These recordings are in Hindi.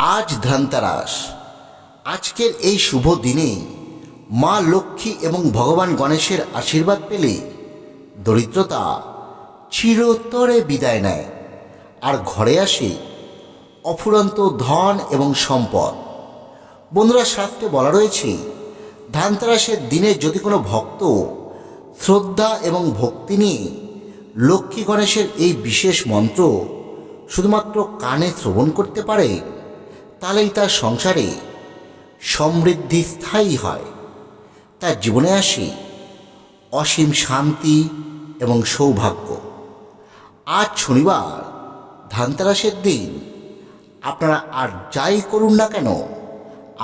আজ ধনতেরাস। আজকের এই শুভ দিনে মা লক্ষ্মী এবং ভগবান গণেশের আশীর্বাদ পেলে দরিদ্রতা চিরতরে বিদায় নেয় আর ঘরে আসে অফুরন্ত ধন এবং সম্পদ। বন্ধুরা, শাস্ত্রে বলা রয়েছে ধনতেরাসের দিনে যদি কোনো ভক্ত শ্রদ্ধা এবং ভক্তি নিয়ে লক্ষ্মী গণেশের এই বিশেষ মন্ত্র শুধুমাত্র কানে শ্রবণ করতে পারে, তাহলেই তার সংসারে সমৃদ্ধি স্থায়ী হয়, তার জীবনে আসে অসীম শান্তি এবং সৌভাগ্য। আজ শনিবার ধনতেরাসের দিন আপনারা আর যাই করুন না কেন,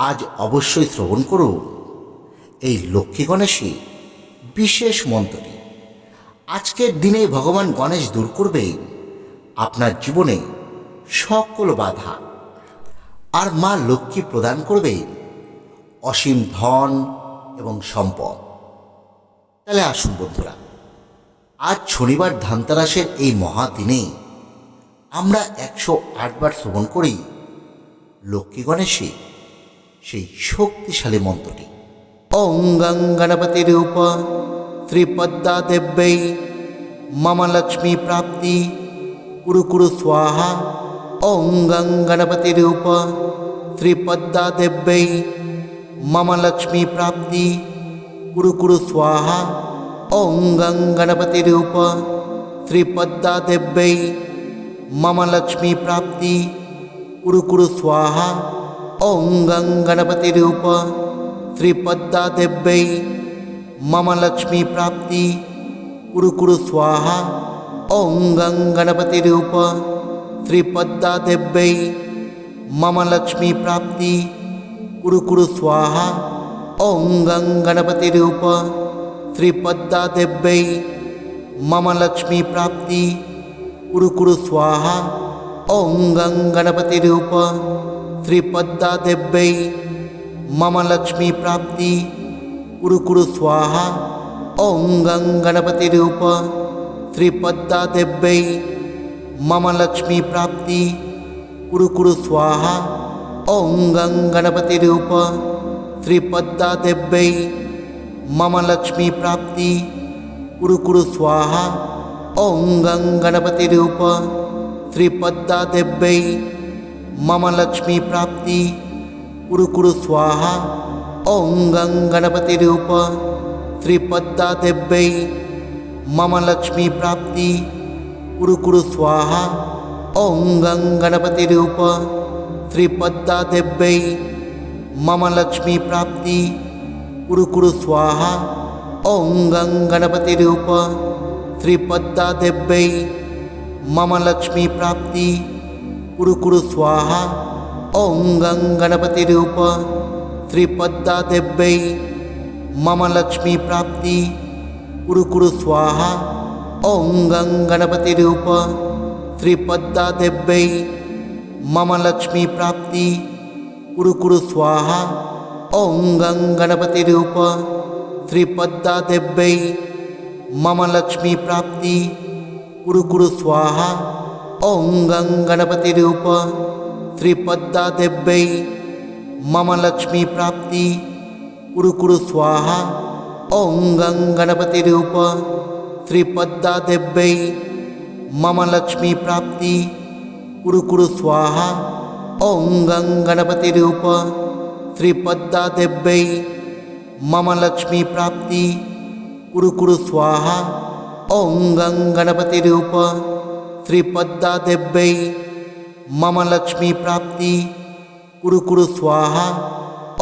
আজ অবশ্যই শ্রবণ করুন এই লক্ষ্মী গণেশের বিশেষ মন্ত্রটি। আজকের দিনে ভগবান গণেশ দূর করবেন আপনার জীবনে সকল বাধা, আর মা লক্ষ্মী প্রদান করবেন অসীম ধন এবং সম্পদ। তাহলে আসুন বন্ধুরা, আজ শনিবার ধনতেরাসের এই মহাদিনে আমরা 108 বার শ্রবণ করি লক্ষ্মী গণেশের সেই শক্তিশালী মন্ত্রটি। ওং গং গণপতি রূপ শ্রীপদ্মা দেব্যৈ মম লক্ষ্মী প্রাপ্তি কুরু কুরু স্বাহা। ওং গং গণপতি রূপ শ্রীপদ্মা দেব্যৈ মম লক্ষ্মী প্রাপ্তি কুরু কুরু স্বাহা। ওং গং গণপতি রূপ শ্রীপদ্মা দেব্যৈ মম লক্ষ্মী প্রাপ্তি কুরু কুরু স্বাহা। ওং গং গণপতি রূপ শ্রীপদ্মা দেব্যৈ মম লক্ষ্মী প্রাপ্তি কুরু কুরু স্বাহা। ওং গং গণপতি রূপ শ্রীপদ্মা দেব্যৈ মম লক্ষ্মী প্রাপ্তি কুরু কুরু স্বাহা। ওং গং গণপতি রূপ শ্রীপদ্মা দেব্যৈ মম লক্ষ্মী প্রাপ্তি কুরু কুরু স্বাহা। ওং গং গণপতি রূপ শ্রীপদ্মা দেব্যৈ মম লক্ষ্মী প্রাপ্তি কুরু কুরু স্বাহা। ওং গং গণপতি রূপ শ্রীপদ্মা দেব্যৈ মম লক্ষ্মী প্রাপ্তি কুরু কুরু স্বাহা। ওং গং গণপতি রূপ শ্রীপদ্মা দেব্যৈ মম লক্ষ্মী প্রাপ্তি কুরু কুরু স্বাহা। ওং গং গণপতি রূপ শ্রীপদ্মা দেব্যৈ মম লক্ষ্মী প্রাপ্তি কুরু কুরু স্বাহা। ওং গং গণপতি রূপ শ্রীপদ্মা দেব্যৈ মম লক্ষ্মী প্রাপ্তি কুরু কুরু স্বাহা। ওং গং গণপতি রূপ শ্রীপদ্মা দেব্যৈ মম লক্ষ্মী প্রাপ্তি কুরু কুরু স্বাহা। ওং গং গণপতি রূপ শ্রীপদ্মা দেব্যৈ মম লক্ষ্মী প্রাপ্তি কুরু কুরু স্বাহা। ওং গং গণপতি রূপ শ্রীপদ্মা দেব্যৈ মম লক্ষ্মী প্রাপ্তি কুরু কুরু স্বাহা। ওং গং গণপতি রূপ শ্রীপদ্মা দেব্যৈ মম লক্ষ্মী প্রাপ্তি কুরু কুরু স্বাহা। ওং গং গণপতি রূপ শ্রীপদ্মা দেব্যৈ মম লক্ষ্মী প্রাপ্তি কুরু কুরু স্বাহা। ওং গং গণপতি রূপ শ্রীপদ্মা দেব্যৈ মম লক্ষ্মী প্রাপ্তি কুরু কুরু স্বাহা। ওং গং গণপতি রূপ শ্রীপদ্মা দেব্যৈ মম লক্ষ্মী প্রাপ্তি কুরু কুরু স্বাহা। ওং গং গণপতি রূপ শ্রীপদ্মা দেব্যৈ মম লক্ষ্মী প্রাপ্তি কুরু কুরু স্বাহা। ওং গং গণপতি রূপ শ্রীপদ্মা দেব্যৈ মম লক্ষ্মী প্রাপ্তি কুরু কুরু স্বাহা।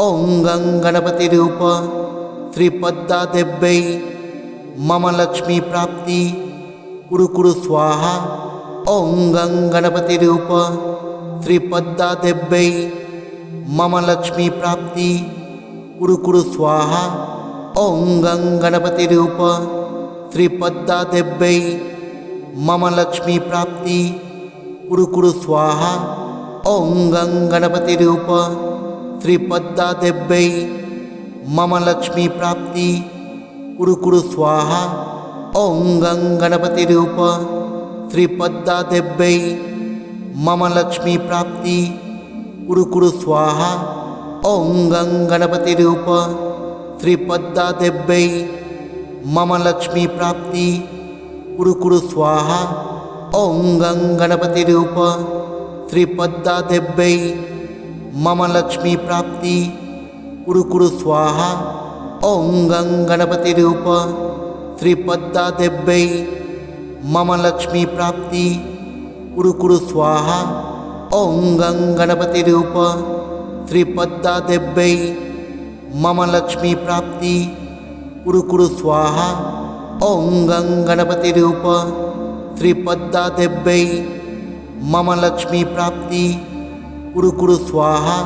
ওং গং গণপতি রূপ শ্রীপদ্মা দেব্যৈ মম লক্ষ্মী প্রাপ্তি কুরু কুরু স্বাহা। ওং গং গণপতি রূপ শ্রীপদ্মা দেব্যৈ মম লক্ষ্মী প্রাপ্তি কুরু কুরু স্বাহা। ওং গং গণপতি রূপ শ্রীপদ্মা দেব্যৈ মম লক্ষ্মী প্রাপ্তি কুরু কুরু স্বাহা। ওং গং গণপতি রূপ শ্রীপদ্মা দেব্যৈ মম লক্ষ্মী প্রাপ্তি কুরু কুরু স্বাহা। ওং গং গণপতি রূপ শ্রীপদ্মা দেব্যৈ मम लक्ष्मी प्राप्ति कुरु कुरु स्वाहा। ॐ गं गणपतिरूप श्रीपद्मादेव्यै मम लक्ष्मी प्राप्ति कुरु कुरु स्वाहा। ॐ गं गणपतिरूप श्रीपद्मादेव्यै मम लक्ष्मी प्राप्ति कुरु कुरु स्वाहा। ॐ गं गणपतिरूप श्रीपद्मादेव्यै मम लक्ष्मी प्राप्ति कुरु कुरु स्वाहा। ॐ गं गणपतिरूप श्रीपद्मादेव्यै मम लक्ष्मी प्राप्ति कुरु कुरु स्वाहा। ॐ गं गणपतिरूप श्रीपद्मादेव्यै मम लक्ष्मी प्राप्ति कुरु कुरु स्वाहा।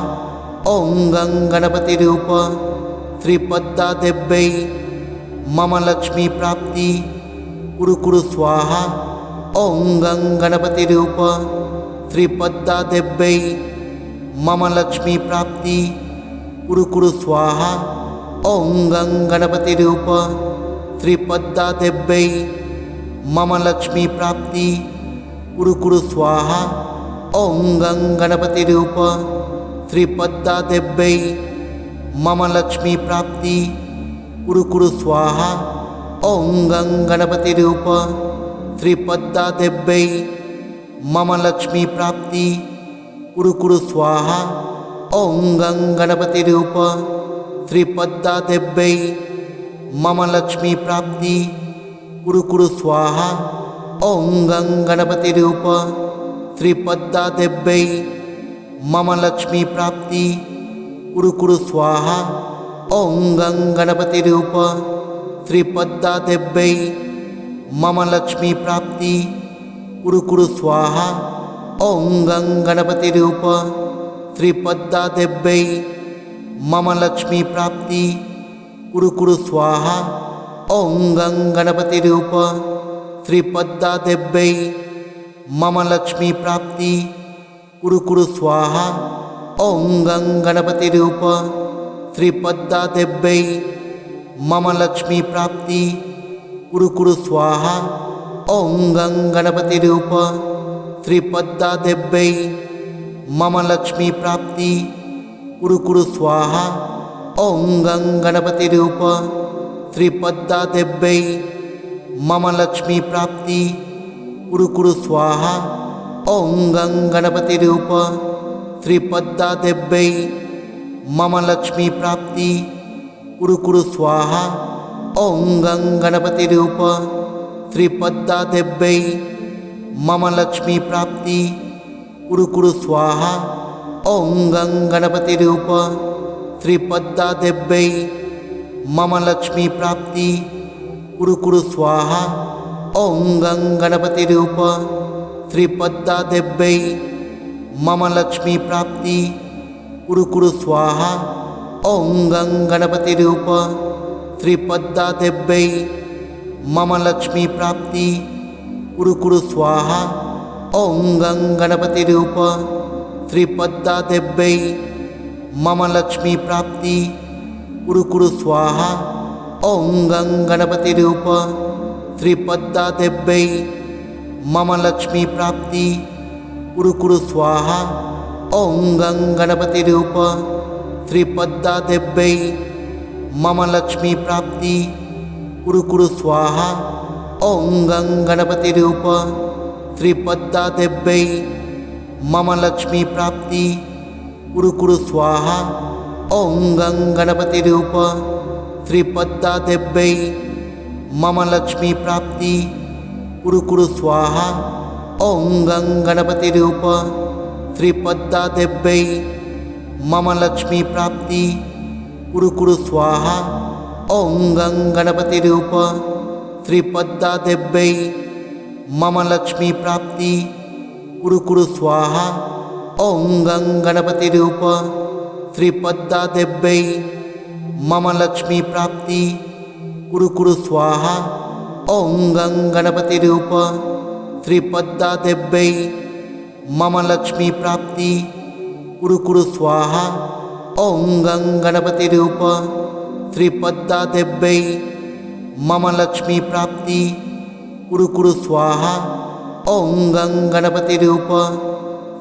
ॐ गं गणपतिरूप श्रीपद्मादेव्यै मम लक्ष्मी प्राप्ति कुरु कुरु स्वाहा। ॐ गं गणपतिरूप श्रीपद्मादेव्यै मम लक्ष्मी प्राप्ति कुरु कुरु स्वाहा। ॐ गं गणपतिरूप श्रीपद्मादेव्यै मम लक्ष्मी प्राप्ति कुरु कुरु स्वाहा। ॐ गं गणपतिरूप श्रीपद्मादेव्यै मम लक्ष्मी प्राप्ति कुरु कुरु स्वाहा। ॐ गं गणपतिरूप श्रीपद्मादेव्यै मम लक्ष्मी प्राप्ति कुरु कुरु स्वाहा। ॐ गं गणपतिरूप श्रीपद्मादेव्यै मम लक्ष्मी प्राप्ति कुरु कुरु स्वाहा। ॐ गं गणपतिरूप श्रीपद्मादेव्यै मम लक्ष्मी प्राप्ति कुरु कुरु स्वाहा। ॐ गं गणपतिरूप श्रीपद्मादेव्यै मम लक्ष्मी प्राप्ति कुरु कुरु स्वाहा। ॐ गं गणपतिरूप श्रीपद्मादेव्यै मम लक्ष्मी प्राप्ति कुरु कुरु स्वाहा। ॐ गं गणपतिरूप श्रीपद्मादेव्यै मम लक्ष्मी प्राप्ति कुरु कुरु स्वाहा। ॐ गं गणपतिरूप श्रीपद्मादेव्यै मम लक्ष्मी प्राप्ति कुरु कुरु स्वाहा। ॐ गं गणपतिरूप श्रीपद्मादेव्यै मम लक्ष्मी प्राप्ति कुरु कुरु स्वाहा। ॐ गं गणपतिरूप श्रीपद्मादेव्यै मम लक्ष्मी प्राप्ति कुरु कुरु स्वाहा। ॐ गं गणपतिरूप श्रीपद्मादेव्यै मम लक्ष्मी प्राप्ति कुरु कुरु स्वाहा। ॐ गं गणपतिरूप श्रीपद्मादेव्यै मम लक्ष्मी प्राप्ति कुरु कुरु स्वाहा। ॐ गं गणपतिरूप श्रीपद्मादेव्यै मम लक्ष्मी प्राप्ति कुरु कुरु स्वाहा। ॐ गं गणपतिरूप श्रीपद्मादेव्यै मम लक्ष्मी प्राप्ति कुरु कुरु स्वाहा। ॐ गं गणपतिरूप श्रीपद्मादेव्यै मम लक्ष्मी प्राप्ति कुरु कुरु स्वाहा। ॐ गं गणपतिरूप श्रीपद्मादेव्यै मम लक्ष्मी प्राप्ति कुरु कुरु स्वाहा। ॐ गं गणपतिरूप श्रीपद्मादेव्यै मम लक्ष्मी प्राप्ति कुरु कुरु स्वाहा। ॐ गं गणपतिरूप श्रीपद्मादेव्यै मम लक्ष्मी प्राप्ति कुरु कुरु स्वाहा। ॐ गं गणपतिरूप श्रीपद्मादेव्यै मम लक्ष्मी प्राप्ति कुरु कुरु स्वाहा। ॐ गं गणपतिरूप श्रीपद्मादेव्यै मम लक्ष्मी प्राप्ति कुरु कुरु स्वाहा। ॐ गं गणपतिरूप श्रीपद्मादेव्यै मम लक्ष्मी प्राप्ति कुरु कुरु स्वाहा। ॐ गं गणपतिरूप श्रीपद्मादेव्यै मम लक्ष्मी प्राप्ति कुरु कुरु स्वाहा। ॐ गं गणपतिरूप श्रीपद्मादेव्यै मम लक्ष्मी प्राप्ति कुरु कुरु स्वाहा। ॐ गं गणपतिरूप श्रीपद्मादेव्यै मम लक्ष्मी प्राप्ति कुरु कुरु स्वाहा। ॐ गं गणपतिरूप श्रीपद्मादेव्यै मम लक्ष्मी प्राप्ति कुरु कुरु स्वाहा। ॐ गं गणपतिरूप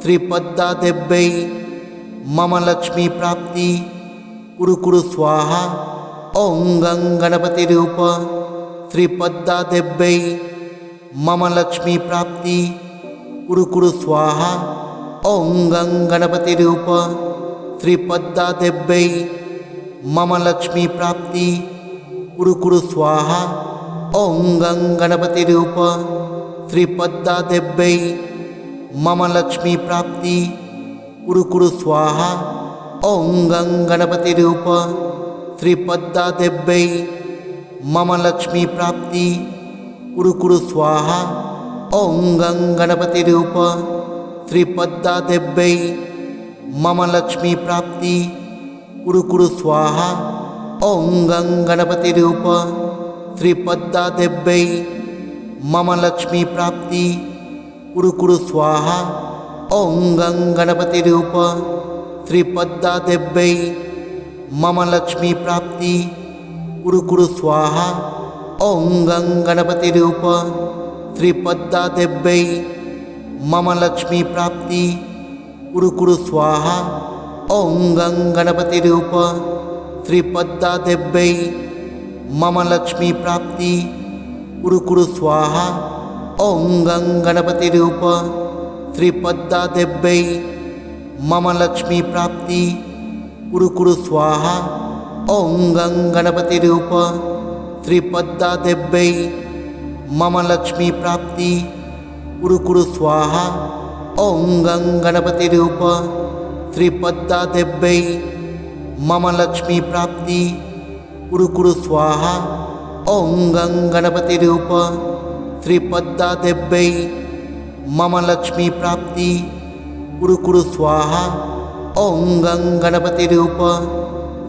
श्रीपद्मादेव्यै मम लक्ष्मी प्राप्ति कुरु कुरु स्वाहा। ओं गं गणपतिरूप श्रीपद्मादेव्यै मम लक्ष्मी प्राप्ति कुरु कुरु स्वाहा। ओं गं गणपतिरूप श्रीपद्मादेव्यै मम लक्ष्मी प्राप्ति कुरु कुरु स्वाहा। ओं गं गणपतिरूप श्रीपद्मादेव्यै मम लक्ष्मी प्राप्ति कुरु कुरु स्वाहा। ओं गं गणपतिरूप श्रीपद्मादेव्यै मम लक्ष्मी प्राप्ति कुरु कुरु स्वाहा। ओं गं गणपतिरूप श्रीपद्मादेव्यै मम लक्ष्मी प्राप्ति कुरु कुरु स्वाहा। ओं गं गणपतिरूप श्रीपद्मादेव्यै मम लक्ष्मी प्राप्ति कुरु कुरु स्वाहा। ओं गं गणपतिरूप श्रीपद्मादेव्यै मम लक्ष्मी प्राप्ति कुरु कुरु स्वाहा। ओं गं गणपतिरूप श्रीपद्मादेव्यै मम लक्ष्मी प्राप्ति कुरु कुरु स्वाहा। ओं गं गणपतिरूप श्रीपद्मादेव्यै मम लक्ष्मी प्राप्ति कुरु कुरु स्वाहा। ओं गं गणपतिरूप श्रीपद्मादेव्यै मम लक्ष्मी प्राप्ति कुरु कुरु स्वाहा। ओं गं गणपतिरूप श्रीपद्मादेव्यै मम लक्ष्मी प्राप्ति कुरु कुरु स्वाहा। ओं गं गणपतिरूप श्रीपद्मादेव्यै मम लक्ष्मी प्राप्ति कुरु कुरु स्वाहा। ओं गं गणपतिरूप श्रीपद्मादेव्यै मम लक्ष्मी प्राप्ति कुरु कुरु स्वाहा। ओं गं गणपतिरूप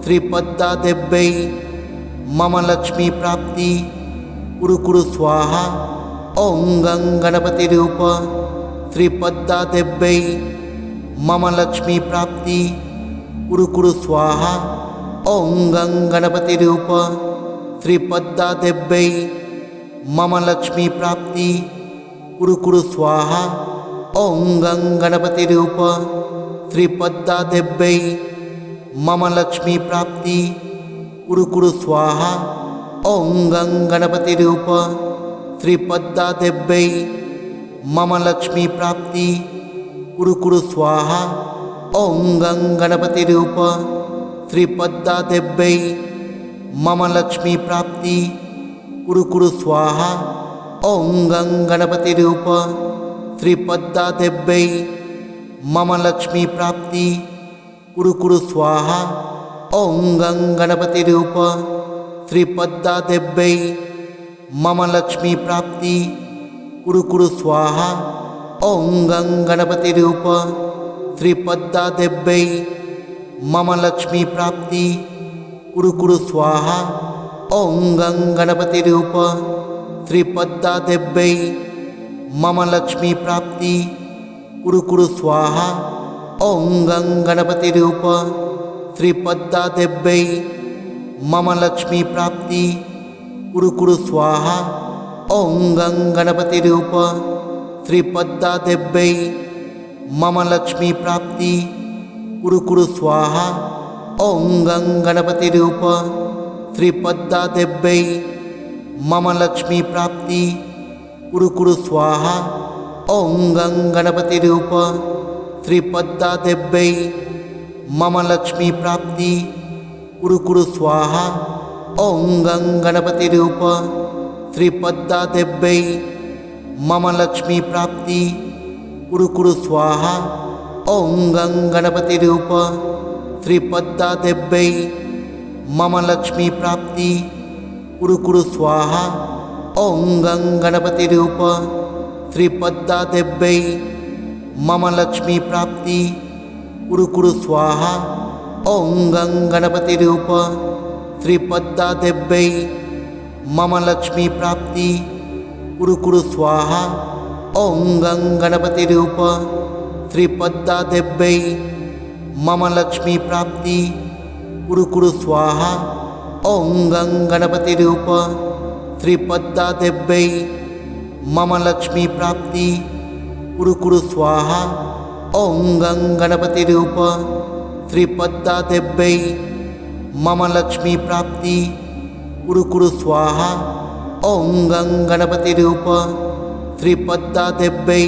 श्रीपद्मादेव्यै मम लक्ष्मी प्राप्ति कुरु कुरु स्वाहा। ओं गं गणपतिरूप श्रीपद्मादेव्यै मम लक्ष्मी प्राप्ति कुरु कुरु स्वाहा। ओं गं गणपतिरूप श्रीपद्मादेव्यै मम लक्ष्मी प्राप्ति कुरु कुरु स्वाहा। ओं गं गणपतिरूप श्रीपद्मादेव्यै मम लक्ष्मी प्राप्ति कुरु कुरु स्वाहा। ओं गं गणपतिरूप श्रीपद्मादेव्यै मम लक्ष्मी प्राप्ति कुरु कुरु स्वाहा। ओं गं गणपतिरूप श्रीपद्मादेव्यै मम लक्ष्मी प्राप्ति कुरु कुरु स्वाहा। ओं गं गणपतिरूप श्रीपद्मादेव्यै मम लक्ष्मी प्राप्ति कुरु कुरु स्वाहा। ओं गं गणपतिरूप श्रीपद्मादेव्यै मम लक्ष्मी प्राप्ति कुरु कुरु स्वाहा। ओं गं गणपतिरूप श्रीपद्मादेव्यै मम लक्ष्मी प्राप्ति कुरु कुरु स्वाहा। ओं गं गणपतिरूप श्रीपद्मादेव्यै मम लक्ष्मी प्राप्ति कुरु कुरु स्वाहा। ओं गं गणपतिरूप श्रीपद्मादेव्यै मम लक्ष्मी प्राप्ति कुरु कुरु स्वाहा। ओं गं गणपतिरूप श्रीपद्मादेव्यै मम लक्ष्मी प्राप्ति कुरु कुरु स्वाहा। ओं गं गणपतिरूप श्रीपद्मादेव्यै मम लक्ष्मी प्राप्ति कुरु कुरु स्वाहा। ओं गं गणपतिरूप श्रीपद्मादेव्यै मम लक्ष्मी प्राप्ति कुरु कुरु स्वाहा। ओं गं गणपतिरूप श्रीपद्मादेव्यै मम लक्ष्मी प्राप्ति कुरु कुरु स्वाहा। ओं गं गणपतिरूप श्रीपद्मादेव्यै मम लक्ष्मी प्राप्ति कुरु कुरु स्वाहा। ओं गं गणपतिरूप श्रीपद्मादेव्यै मम लक्ष्मी प्राप्ति कुरु कुरु स्वाहा। ओं गं गणपतिरूप श्रीपद्मादेव्यै मम लक्ष्मी प्राप्ति कुरु कुरु स्वाहा। ओं गं गणपतिरूप श्रीपद्मादेव्यै मम लक्ष्मी प्राप्ति कुरु कुरु स्वाहा। ओं गं गणपतिरूप श्रीपद्मादेव्यै मम लक्ष्मी प्राप्ति कुरु कुरु स्वाहा। ओं गं गणपतिरूप श्रीपद्मादेव्यै मम लक्ष्मी प्राप्ति कुरु कुरु स्वाहा। ॐ गं गणपतिरूप श्रीपद्मादेव्यै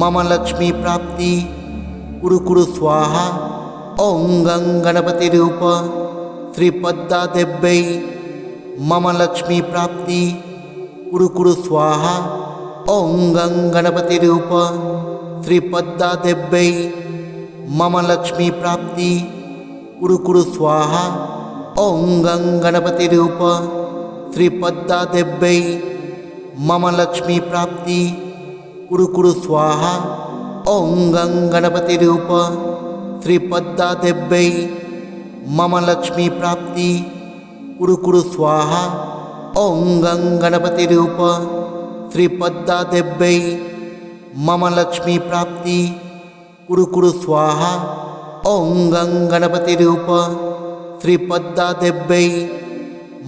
मम लक्ष्मी प्राप्ति कुरु कुरु स्वाहा। ॐ गं गणपतिरूप श्रीपद्मादेव्यै मम लक्ष्मी प्राप्ति कुरु कुरु स्वाहा। ॐ गं गणपतिरूप श्रीपद्मादेव्यै मम लक्ष्मी प्राप्ति कुरु कुरु स्वाहा। ॐ गं गणपतिरूप श्रीपद्मादेव्यै मम लक्ष्मी प्राप्ति कुरु कुरु स्वाहा। ॐ गं गणपतिरूप श्रीपद्मादेव्यै मम लक्ष्मी प्राप्ति कुरु कुरु स्वाहा। ॐ गं गणपतिरूप श्रीपद्मादेव्यै मम लक्ष्मी प्राप्ति कुरु कुरु स्वाहा। ॐ गं गणपतिरूप श्रीपद्मादेव्यै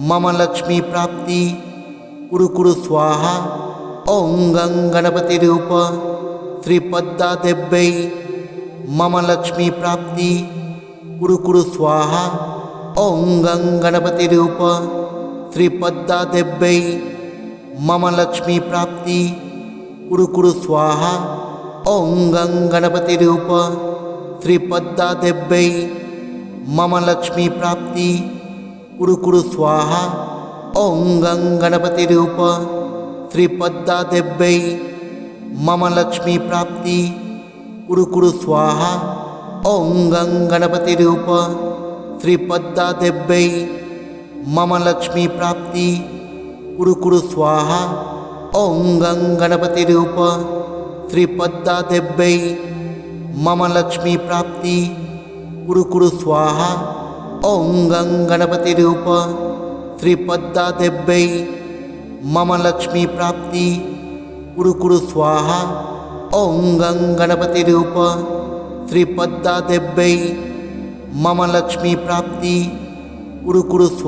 मम लक्ष्मी प्राप्ति कुरु कुरु स्वाहा। ॐ गं गणपतिरूप श्रीपद्मादेव्यै मम लक्ष्मी प्राप्ति कुरु कुरु स्वाहा। ॐ गं गणपतिरूप श्रीपद्मादेव्यै मम लक्ष्मी प्राप्ति कुरु कुरु स्वाहा। ॐ गं गणपतिरूप श्रीपद्मादेव्यै मम लक्ष्मी प्राप्ति कुरु कुरु स्वाहा। ॐ गं गणपतिरूप श्रीपद्मादेव्यै मम लक्ष्मी प्राप्ति कुरु कुरु स्वाहा। ॐ गं गणपतिरूप श्रीपद्मादेव्यै मम लक्ष्मी प्राप्ति कुरु कुरु स्वाहा। ॐ गं गणपतिरूप श्रीपद्मादेव्यै मम लक्ष्मी प्राप्ति कुरु कुरु स्वाहा। ॐ गं गणपतिरूप श्रीपद्मादेव्यै मम लक्ष्मी प्राप्ति कुरु कुरु स्वाहा। ॐ गं गणपतिरूप श्रीपद्मादेव्यै मम लक्ष्मी प्राप्ति कुरु कुरु स्वाहा।